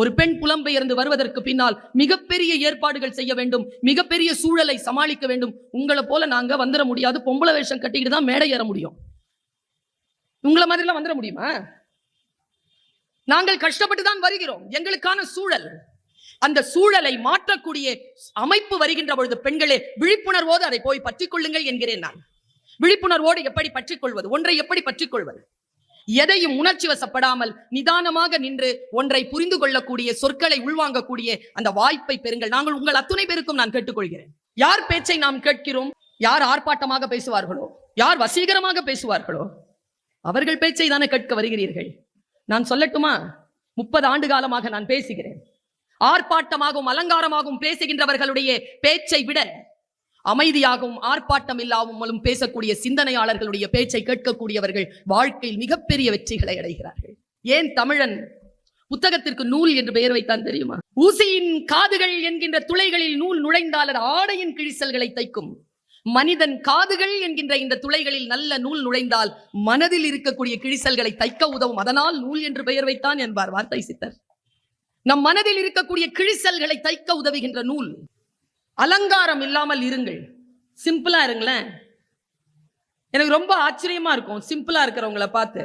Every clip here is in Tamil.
ஒரு பெண் புலம்பெயர்ந்து வருவதற்கு பின்னால் மிகப்பெரிய ஏற்பாடுகள் செய்ய வேண்டும், மிகப்பெரிய சூழலை சமாளிக்க வேண்டும். உங்களை போல நாங்க வந்துட முடியாது, பொம்பளை வேஷம் கட்டிக்கிட்டு தான் மேடை ஏற முடியும். உங்களை மாதிரிலாம் வந்துட முடியுமா? நாங்கள் கஷ்டப்பட்டு தான் வருகிறோம். எங்களுக்கான சூழல், அந்த சூழலை மாற்றக்கூடிய அமைப்பு வருகின்ற பொழுது பெண்களே விழிப்புணர்வோடு அதை போய் பற்றிக்கொள்ளுங்கள் என்கிறேன் நான். விழிப்புணர்வோடு எப்படி பற்றிக்கொள்வது, ஒன்றை எப்படி பற்றிக்கொள்வது, எதையும் உணர்ச்சி வசப்படாமல் நிதானமாக நின்று ஒன்றை புரிந்து கொள்ளக்கூடிய, சொற்களை உள்வாங்கக்கூடிய அந்த வாய்ப்பை பெறுங்கள். நாங்கள் உங்கள் அத்துணை பேருக்கும் நான் கேட்டுக்கொள்கிறேன். யார் பேச்சை நாம் கேட்கிறோம்? யார் ஆர்ப்பாட்டமாக பேசுவார்களோ, யார் வசீகரமாக பேசுவார்களோ அவர்கள் பேச்சை தானே கேட்க வருகிறீர்கள். நான் சொல்லட்டுமா, 30 ஆண்டு காலமாக நான் பேசுகிறேன். ஆர்ப்பாட்டமாகவும் அலங்காரமாகவும் பேசுகின்றவர்களுடைய பேச்சை விட அமைதியாகவும் ஆர்ப்பாட்டம் இல்லாமலும் பேசக்கூடிய சிந்தனையாளர்களுடைய பேச்சை கேட்கக்கூடியவர்கள் வாழ்க்கையில் மிகப்பெரிய வெற்றிகளை அடைகிறார்கள். ஏன் தமிழன் புத்தகத்திற்கு நூல் என்று பெயர் வைத்தான் தெரியுமா? ஊசியின் காதுகள் என்கின்ற துளைகளில் நூல் நுழைந்தால் அது ஆடையின் கிழிசல்களை தைக்கும். மனிதன் காதுகள் என்கின்ற இந்த துளைகளில் நல்ல நூல் நுழைந்தால் மனதில் இருக்கக்கூடிய கிழிசல்களை தைக்க உதவும். அதனால் நூல் என்று பெயர் வைத்தான் என்பார் வார்த்தை சித்தர். நம் மனதில் இருக்கக்கூடிய கிழிசல்களை தைக்க உதவுகின்ற நூல். அலங்காரம் இல்லாமல் இருங்கள், சிம்பிளா இருங்களேன். எனக்கு ரொம்ப ஆச்சரியமா இருக்கும் சிம்பிளா இருக்கிறவங்களை பார்த்து.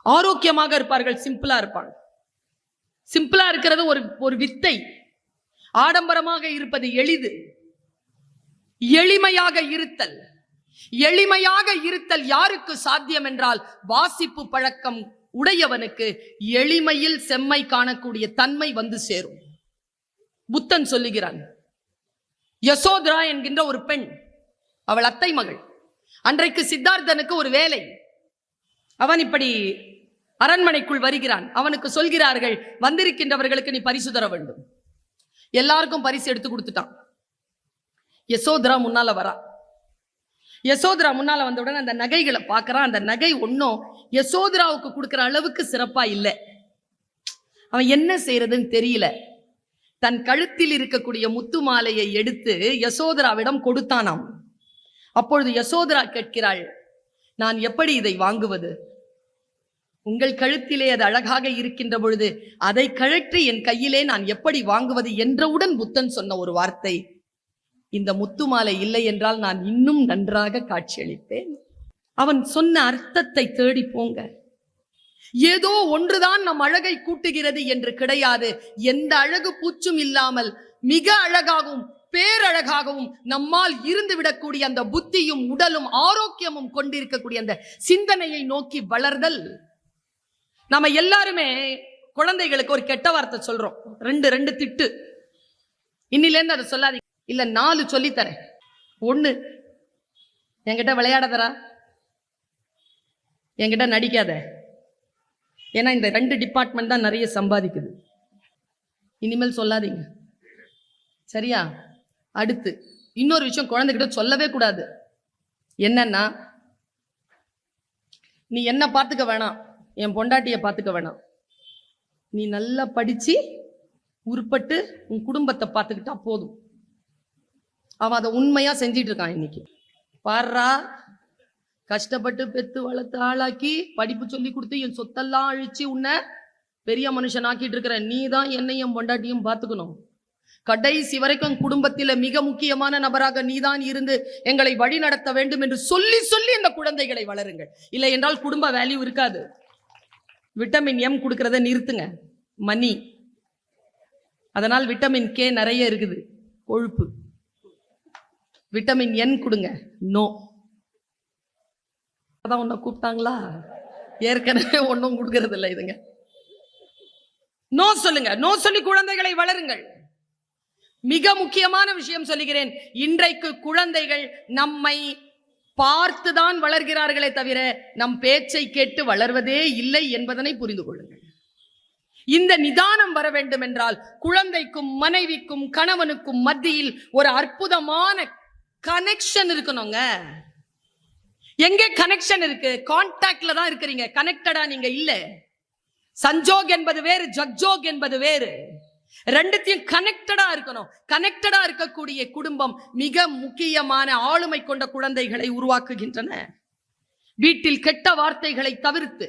ஆரோக்கியமாக இருப்பார்கள், சிம்பிளா இருப்பாங்க. சிம்பிளா இருக்கிறது ஒரு வித்தை. ஆடம்பரமாக இருப்பது எளிது. எளிமையாக இருத்தல், எளிமையாக இருத்தல் யாருக்கு சாத்தியம் என்றால் வாசிப்பு பழக்கம் உடையவனுக்கு எளிமையில் செம்மை காணக்கூடிய தன்மை வந்து சேரும். புத்தன் சொல்லுகிறான், யசோதரா என்கின்ற ஒரு பெண், அவள் அத்தை மகள். அன்றைக்கு சித்தார்த்தனுக்கு ஒரு வேலை. அவன் இப்படி அரண்மனைக்குள் வருகிறான். அவனுக்கு சொல்கிறார்கள், வந்திருக்கின்றவர்களுக்கு நீ பரிசு தர வேண்டும். எல்லாருக்கும் பரிசு எடுத்து கொடுத்துட்டான். யசோதரா முன்னால வரா. யசோதரா முன்னால வந்தவுடன் அந்த நகைகளை பார்க்கறான். அந்த நகை ஒன்னும் யசோதராவுக்கு கொடுக்கிற அளவுக்கு சிறப்பா இல்லை. அவன் என்ன செய்யறதுன்னு தெரியல. தன் கழுத்தில் இருக்கக்கூடிய முத்து மாலையை எடுத்து யசோதராவிடம் கொடுத்தானாம். அப்பொழுது யசோதரா கேட்கிறாள், நான் எப்படி இதை வாங்குவது? உங்கள் கழுத்திலே அது அழகாக இருக்கின்ற பொழுது அதை கழற்றி என் கையிலே நான் எப்படி வாங்குவது என்றவுடன் புத்தன் சொன்ன ஒரு வார்த்தை, இந்த முத்து மாலை இல்லை என்றால் நான் இன்னும் நன்றாக காட்சியளிப்பேன். அவன் சொன்ன அர்த்தத்தை தேடி போங்க. ஏதோ ஒன்றுதான் நம் அழகை கூட்டுகிறது என்று கிடையாது. எந்த அழகு பூச்சும் இல்லாமல் மிக அழகாகவும் பேரழகாகவும் நம்மால் இருந்து விடக்கூடிய அந்த புத்தியும் உடலும் ஆரோக்கியமும் கொண்டிருக்கக்கூடிய அந்த சிந்தனையை நோக்கி வளர்தல். நம்ம எல்லாருமே குழந்தைகளுக்கு ஒரு கெட்ட வார்த்தை சொல்றோம், ரெண்டு திட்டு. இன்னிலேருந்து அதை சொல்லாதீங்க. இல்ல 4 சொல்லித்தரேன். 1, என்கிட்ட விளையாடாதரா, என்கிட்ட நடிக்காத. ஏன்னா இந்த 2 டிபார்ட்மெண்ட் தான் நிறைய சம்பாதிக்குது. இனிமேல் சொல்லாதீங்க, சரியா? அடுத்து இன்னொரு விஷயம் குழந்தைகிட்ட சொல்லவே கூடாது. என்னன்னா, நீ என்ன பார்த்துக்க வேணாம், என் பொண்டாட்டியை பார்த்துக்க வேணாம், நீ நல்லா படிச்சு உருப்பட்டு உன் குடும்பத்தை பார்த்துக்கிட்டா போதும். அவன் அதை உண்மையா செஞ்சிட்டு இருக்கான். இன்னைக்கு பாரா, கஷ்டப்பட்டு பெத்து வளர்த்து ஆளாக்கி படிப்பு சொல்லி கொடுத்து என் சொத்தெல்லாம் அழிச்சு உன்னை பெரிய மனுஷன் ஆக்கிட்டு இருக்கிற நீ தான் என்னையும் பொண்டாட்டியும் பார்த்துக்கணும். கடைசி வரைக்கும் குடும்பத்தில மிக முக்கியமான நபராக நீதான் இருந்து எங்களை வழி நடத்த வேண்டும் என்று சொல்லி சொல்லி இந்த குழந்தைகளை வளருங்கள். இல்லை என்றால் குடும்ப வேல்யூ இருக்காது. விட்டமின் எம் கொடுக்கறத நிறுத்துங்க, மணி. அதனால் விட்டமின் கே நிறைய இருக்குது, கொழுப்பு. விட்டமின் என் கொடுங்க, நோ. அதான் ஒன்ன கூப்பிட்டாங்களா? ஏற்கனவே ஒன்னும் கொடுக்கறது இல்லை. இதுங்க நோ சொல்லுங்க, நோ சொல்லி குழந்தைகளை வளருங்கள். மிக முக்கியமான விஷயம் சொல்லுகிறேன், இன்றைக்கு குழந்தைகள் நம்மை பார்த்துதான் வளர்கிறார்களே தவிர நம் பேச்சை கேட்டு வளர்வதே இல்லை என்பதனை புரிந்து கொள்ளுங்கள். இந்த நிதானம் வர வேண்டும் என்றால் குழந்தைக்கும் மனைவிக்கும் கணவனுக்கும் மத்தியில் ஒரு அற்புதமான கனெக்ஷன் இருக்கணுங்க. எங்கே கனெக்ஷன் இருக்கு? கான்டாக்ட்ல தான் இருக்கிறீங்க, கனெக்டடா நீங்க இல்ல. சஞ்சோக் என்பது வேறு, ஜக்ஜோக் என்பது வேறு. ரெண்டுத்தையும் கனெக்டடா இருக்கணும். கனெக்டடா இருக்கக்கூடிய குடும்பம் மிக முக்கியமான ஆளுமை கொண்ட குழந்தைகளை உருவாக்குகின்றன. வீட்டில் கெட்ட வார்த்தைகளை தவிர்த்து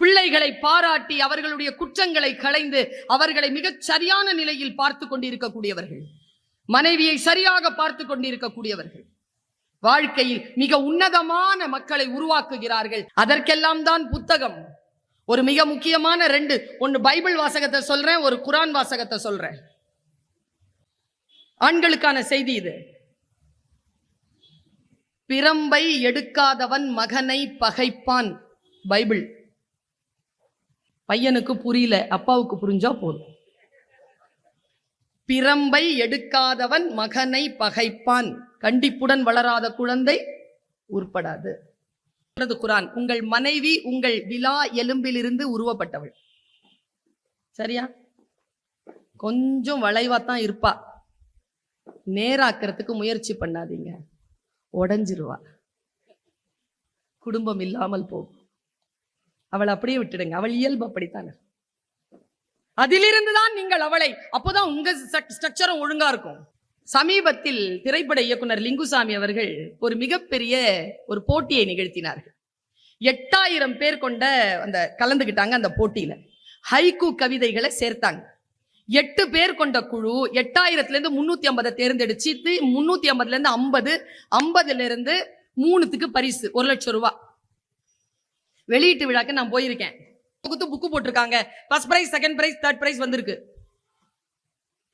பிள்ளைகளை பாராட்டி அவர்களுடைய குற்றங்களை களைந்து அவர்களை மிகச் சரியான நிலையில் பார்த்து கொண்டிருக்கக்கூடியவர்கள், மனைவியை சரியாக பார்த்து கொண்டிருக்கக்கூடியவர்கள், வாழ்க்கையில் மிக உன்னதமான மக்களை உருவாக்குகிறார்கள். அதற்கெல்லாம் தான் புத்தகம். ஒரு மிக முக்கியமான ஒன்னு பைபிள் வாசகத்தை சொல்றேன், ஒரு குரான் வாசகத்தை சொல்றேன். ஆண்களுக்கான செய்தி இது. பிரம்பை எடுக்காதவன் மகனை பகைப்பான். பைபிள். பையனுக்கு புரியல, அப்பாவுக்கு புரிஞ்சா போதும். பிரம்பை எடுக்காதவன் மகனை பகைப்பான், கண்டிப்புடன் வளராத குழந்தை உருப்படாது. குரான். உங்கள் மனைவி உங்கள் விலா எலும்பிலிருந்து உருவப்பட்டவள். சரியா? கொஞ்சம் வளைவாத்தான் இருப்பா, நேராக்கிறதுக்கு முயற்சி பண்ணாதீங்க, உடஞ்சிருவா, குடும்பம் இல்லாமல் போகும். அவளை அப்படியே விட்டுடுங்க, அவள் இயல்பு அப்படித்தானே. அதிலிருந்துதான் நீங்கள் அவளை, அப்போதான் உங்க ஸ்ட்ரக்சரும் ஒழுங்கா இருக்கும். சமீபத்தில் திரைப்பட இயக்குனர் லிங்குசாமி அவர்கள் ஒரு மிகப்பெரிய ஒரு போட்டியை நிகழ்த்தினார்கள். 8000 பேர் கொண்ட அந்த கலந்துகிட்டாங்க. அந்த போட்டியில ஹைக்கூ கவிதைகளை சேர்த்தாங்க. 8 பேர் கொண்ட குழு 8000 இருந்து 350 தேர்ந்தெடுச்சு, 350 இருந்து 50, 50 இருந்து 3க்கு பரிசு 1 லட்சம் ரூபாய். வெளியீட்டு விழாக்கு நான் போயிருக்கேன். புக்கு போட்டிருக்காங்க. First prize, second prize, third prize வந்திருக்கு.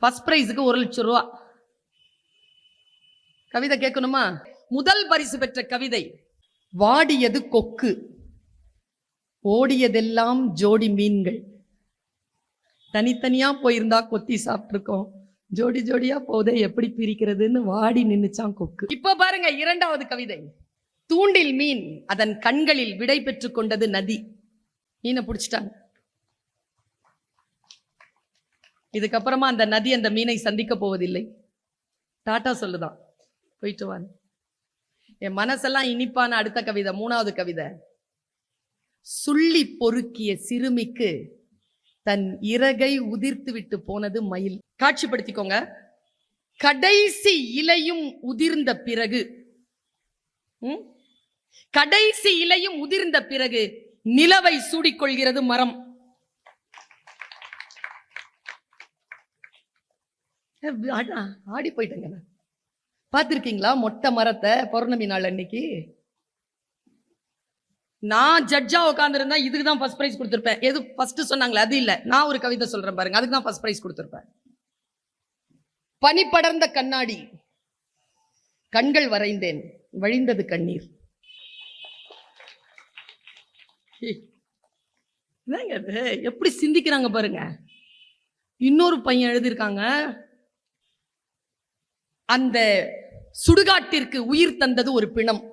ஃபர்ஸ்ட் பிரைஸுக்கு 1 லட்சம் ரூபாய். கவிதை கேட்கணுமா? முதல் பரிசு பெற்ற கவிதை, வாடியது கொக்கு, ஓடியதெல்லாம் ஜோடி மீன்கள், தனித்தனியா போயிருந்தா கொத்தி சாப்பிட்டுருக்கோம், ஜோடி ஜோடியா போதே எப்படி பிரிக்கிறதுன்னு வாடி நின்னுச்சான் கொக்கு. இப்ப பாருங்க, 2வது கவிதை, தூண்டில் மீன் அதன் கண்களில் விடை பெற்றுக் கொண்டது நதி. மீனை பிடிச்சிட்டாங்க. இதுக்கப்புறமா அந்த நதி அந்த மீனை சந்திக்க போவதில்லை, டாட்டா சொல்லுதான், போயிட்டு வாங்க. என் மனசெல்லாம் இனிப்பான அடுத்த கவிதை, 3வது கவிதை, சுள்ளி பொறுக்கிய சிறுமிக்கு தன் இறகை உதிர்த்து விட்டு போனது மயில். காட்சிப்படுத்திக்கோங்க. கடைசி இலையும் உதிர்ந்த பிறகு, கடைசி இலையும் உதிர்ந்த பிறகு நிலவை சூடிக்கொள்கிறது மரம். ஆடி போயிட்டங்க. பார்த்திருக்கீங்களா மொட்டை மரத்தை பௌர்ணமி நாள் அன்னைக்கு? நான் ஜட்ஜா உட்கார்ந்துருந்தா இதுக்கு தான் ஃபர்ஸ்ட் பிரைஸ் கொடுத்திருப்பேன். எது ஃபர்ஸ்ட் சொன்னாங்களே அது இல்ல, நான் ஒரு கவிதை சொல்றேன் பாருங்க, அதுக்கு தான் ஃபர்ஸ்ட் பிரைஸ் கொடுத்திருப்பேன். பனி படர்ந்த கண்ணாடி, கண்கள் வரைந்தேன், வழிந்தது கண்ணீர். எப்படி சிந்திக்கிறாங்க பாருங்க. இன்னொரு பையன் எழுதியிருக்காங்க, அந்த சுடுகாட்டிற்கு உயிர் தந்தது ஒரு பிணம்.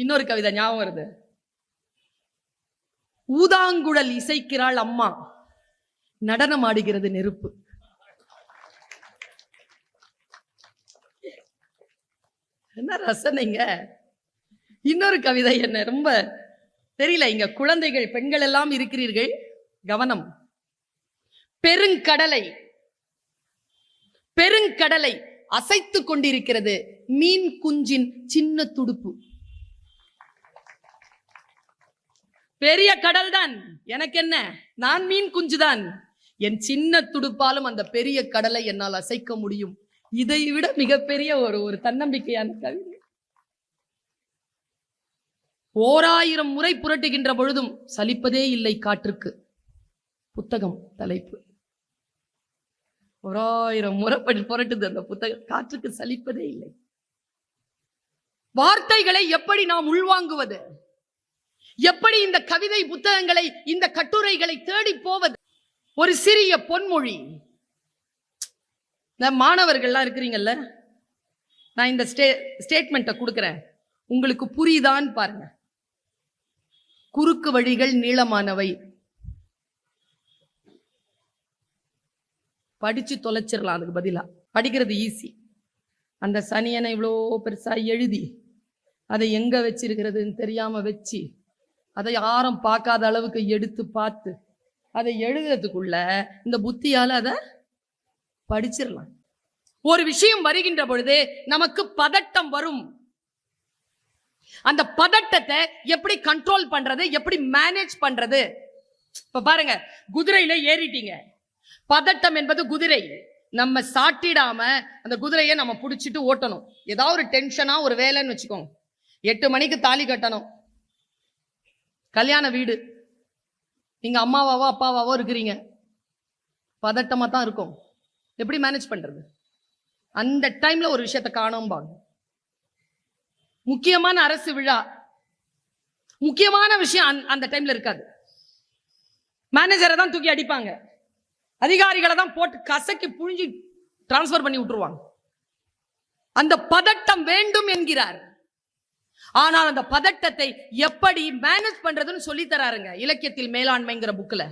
இன்னொரு கவிதை ஞாபகம் வருது, ஊதாங்குழல் இசைக்கிறாள் அம்மா, நடனம் ஆடுகிறது நெருப்பு. என்ன ரசனைங்க. இன்னொரு கவிதை என்ன ரொம்ப தெரியல, இங்க குழந்தைகள் பெண்கள் எல்லாம் இருக்கிறீர்கள், கவனம். பெருங்கடலை, பெருங்கடலை அசைத்து கொண்டிருக்கிறது மீன் குஞ்சின் சின்ன துடுப்பு. பெரிய கடல் தான், எனக்கு என்ன, நான் மீன் குஞ்சுதான், என் சின்ன துடுப்பாலும் அந்த பெரிய கடலை என்னால் அசைக்க முடியும். இதை விட மிகப்பெரிய ஒரு தன்னம்பிக்கையான கவிதை. 1000 முறை புரட்டுகின்ற பொழுதும் சலிப்பதே இல்லை காற்றுக்கு. புத்தகம் தலைப்பு. 1000 முறை புரட்டுது அந்த புத்தகம், காற்றுக்கு சலிப்பதே இல்லை. வார்த்தைகளை எப்படி நாம் உள்வாங்குவது, எப்படி இந்த கவிதை புத்தகங்களை, இந்த கட்டுரைகளை தேடி போவது. ஒரு சிறிய பொன்மொழி. மாணவர்கள்லாம் இருக்கிறீங்கல்ல, நான் இந்த ஸ்டேட்மெண்ட்டை கொடுக்கிறேன், உங்களுக்கு புரியுதான்னு பாருங்க. குறுக்கு வழிகள் நீளமானவை, படிச்சு தொலைச்சிடலாம், அதுக்கு பதிலா படிக்கிறது ஈஸி. அந்த சனியனை இவ்வளோ பெருசா எழுதி அதை எங்க வச்சிருக்கிறதுன்னு தெரியாம வச்சு அதை யாரும் பார்க்காத அளவுக்கு எடுத்து பார்த்து அதை எழுதுறதுக்குள்ள இந்த புத்தியால அதை படிச்சிடலாம். ஒரு விஷயம் வருகின்ற பொழுது நமக்கு பதட்டம் வரும். அந்த பதட்டத்தை எப்படி கண்ட்ரோல் பண்றது, எப்படி மேனேஜ் பண்றது. இப்ப பாருங்க, குதிரையில ஏறிட்டீங்க. பதட்டம் என்பது குதிரை. நம்ம சாட்டிடாம அந்த குதிரையை நம்ம புடிச்சிட்டு ஓட்டணும். ஏதாவது ஒரு டென்ஷனா ஒரு வேலைன்னு வச்சுக்கோங்க. 8 மணிக்கு தாலி கட்டணும், கல்யாண வீடு, நீங்க அம்மாவாவோ அப்பாவாவோ இருக்கிறீங்க, பதட்டமா தான் இருக்கும். எப்படி மேனேஜ் பண்றது? அந்த டைம்ல ஒரு விஷயத்தை காணோம்பாங்க. முக்கியமான அரசு விழா, முக்கியமான விஷயம் அந்த டைம்ல இருக்காது. மேனேஜரை தான் தூக்கி அடிப்பாங்க, அதிகாரிகளை தான் போட்டு கசக்கி புழிஞ்சி டிரான்ஸ்பர் பண்ணி விட்டுருவாங்க. அந்த பதட்டம் வேண்டும் என்கிறார். ஆனால் அந்த பதட்டத்தை எப்படி மேனேஜ் பண்றதுன்னு சொல்லி தராருங்க இலக்கியத்தில் மேலாண்மைங்கிற புக்ல.